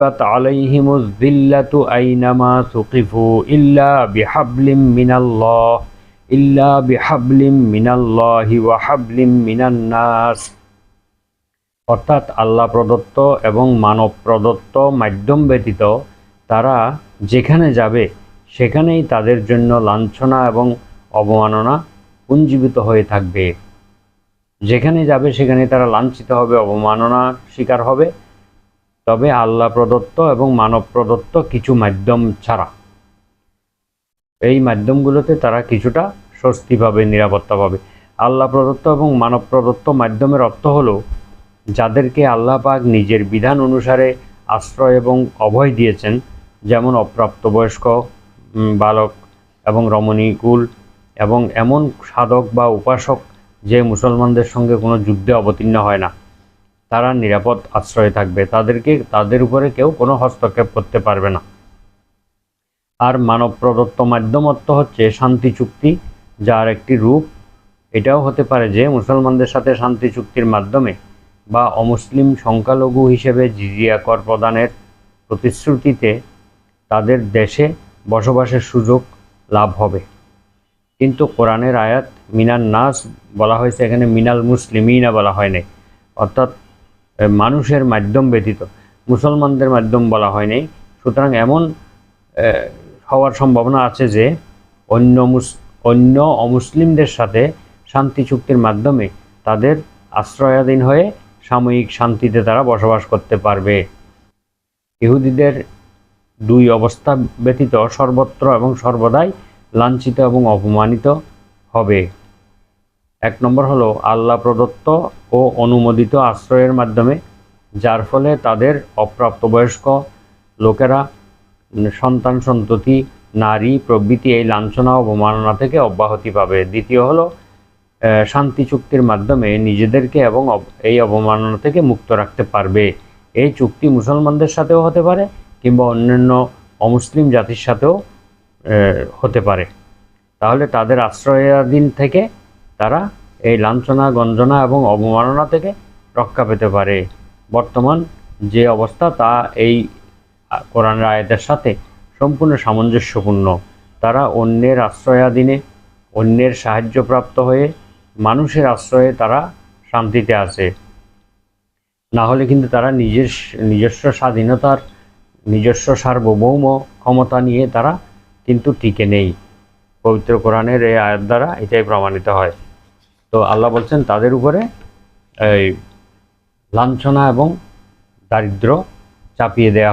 আলাইহিমুয যিল্লাতু আইনামা সুকিফু ইল্লা বিহাবলিম মিনাল্লাহি ওয়া হাবলিম মিনান নাস। অর্থাৎ আল্লাহ প্রদত্ত এবং মানব প্রদত্ত মাধ্যম ব্যতীত তারা যেখানে যাবে সেখানেই তাদের জন্য লাঞ্ছনা এবং অবমাননা পুঞ্জীভূত হয়ে থাকবে। যেখানে যাবে সেখানে তারা লাঞ্ছিত হবে, অবমাননার শিকার হবে, তবে আল্লাহ প্রদত্ত এবং মানব প্রদত্ত কিছু মাধ্যম ছাড়া। এই মাধ্যমগুলোতে তারা কিছুটা স্বস্তি পাবে, নিরাপত্তা পাবে। আল্লাহ প্রদত্ত এবং মানব প্রদত্ত মাধ্যমের অর্থ হলো যাদেরকে আল্লাহ পাক নিজের বিধান অনুসারে আশ্রয় এবং অভয় দিয়েছেন, যেমন অপ্রাপ্তবয়স্ক বালক এবং রমণীকুল এবং এমন সাধক বা উপাসক যে মুসলমানদের সঙ্গে কোনো যুদ্ধে অবতীর্ণ হয় না, তারা নিরাপদ আশ্রয়ে থাকবে। তাদের উপরে কেউ কোনো হস্তক্ষেপ করতে পারবে না। আর মানব প্রদত্ত মাধ্যম অর্থ হচ্ছে শান্তি চুক্তি, যার একটি রূপ এটাও হতে পারে যে মুসলমানদের সাথে শান্তি চুক্তির মাধ্যমে বা অমুসলিম সংখ্যালঘু হিসেবে জিজিয়া কর প্রদানের প্রতিশ্রুতিতে তাদের দেশে বসবাসের সুযোগ লাভ হবে। কিন্তু কোরআনের আয়াত মিনান নাস বলা হয়েছে, এখানে মিনাল মুসলিমিনা বলা হয় নাই, অর্থাৎ মানুষের মাধ্যম ব্যতীত মুসলমানদের মাধ্যম বলা হয় নাই। সুতরাং এমন হওয়ার সম্ভাবনা আছে যে অন্য অমুসলিমদের সাথে শান্তি চুক্তির মাধ্যমে তাদের আশ্রয়াধীন হয়ে সাময়িক শান্তিতে তারা বসবাস করতে পারবে। ইহুদিদের দুই অবস্থা ব্যতীত সর্বত্র এবং সর্বদাই লাঞ্ছিত এবং অপমানিত হবে। এক নম্বর হলো আল্লাহ প্রদত্ত ও অনুমোদিত আশ্রয়ের মাধ্যমে, যার ফলে তাদের অপ্রাপ্তবয়স্ক লোকেরা, সন্তান সন্ততি, নারী প্রভৃতি এই লাঞ্ছনা অবমাননা থেকে অব্যাহতি পাবে। দ্বিতীয় হলো শান্তি চুক্তির মাধ্যমে নিজেদেরকে এবং এই অবমাননা থেকে মুক্ত রাখতে পারবে। এই চুক্তি মুসলমানদের সাথেও হতে পারে কিংবা অন্যান্য অমুসলিম জাতির সাথেও হতে পারে। তাহলে তাদের আশ্রয়াধীন থেকে তারা এই লাঞ্ছনা, গঞ্জনা এবং অবমাননা থেকে রক্ষা পেতে পারে। বর্তমান যে অবস্থা তা এই কোরআনের আয়াতের সাথে সম্পূর্ণ সামঞ্জস্যপূর্ণ। তারা অন্যের আশ্রয়াধীনে, অন্যের সাহায্যপ্রাপ্ত হয়ে মানুষের আশ্রয়ে তারা শান্তিতে আছে। না হলে কিন্তু তারা নিজস্ব স্বাধীনতার, নিজস্ব সার্বভৌম ক্ষমতা নিয়ে তারা কিন্তু টিকে নেই। পবিত্র কোরআনের এই আয়াত দ্বারা এটাই প্রমাণিত হয়। তো আল্লাহ বলছেন তাদের উপরে এই লাঞ্ছনা এবং দারিদ্র্য চাপিয়ে দেয়া